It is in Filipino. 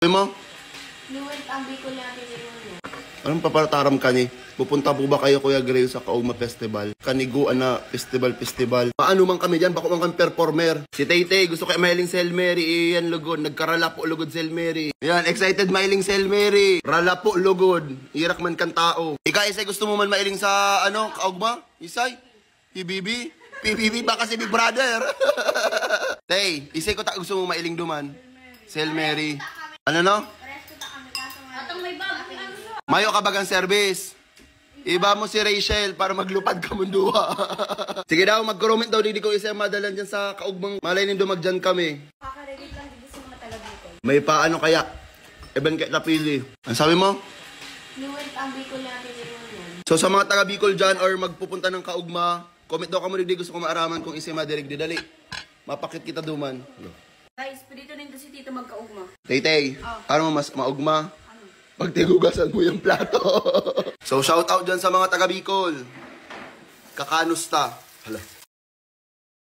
Sabi mo? Nuwent ang Bicol natin yun. Anong paparataram ka ni? Pupunta po ba kayo, Kuya Grayo, sa Kaugma Festival? Kaniguan na festival. Paano man kami dyan? Bako man kami performer. Si Tay-Tay, gusto kayo mailing Sel Mary. Iyan, lugod. Nagkarala po, lugod, Sel Mary. Yan, excited mailing Sel Mary. Rala po, lugod. Irak man kan tao. Ika, Isay, gusto mo man mailing sa, Kaugma? Isay? PBB? PBB ba kasi Big Brother? Tay, Isay ko gusto mo mailing duman? Sel Mary. Ano no? Atong may bago. Mayo ka bagang service. Iba mo si Rachel para maglupad ka munduha. Sige daw, mag-comment daw dito ko isa madalan dyan sa Kaugmang. Malay nindo magdyan kami. Kakarelit lang dito sa mga taga-Bicol. May paano kaya? Eben kahit napili. Ang sabi mo? Nuwent ang Bicol natin yun. So sa mga taga-Bicol dyan or magpupunta ng Kaugma, comment daw ka mo dito gusto ko maaraman kung isa madirig di dali. Mapakit kita duman. Guys, pwede rin kasi dito magkaugma. Tay-Tay, ano mo mas maugma? Pag tigugasan mo yung plato. So, shout out dyan sa mga taga Bicol. Kakanusta. Hala.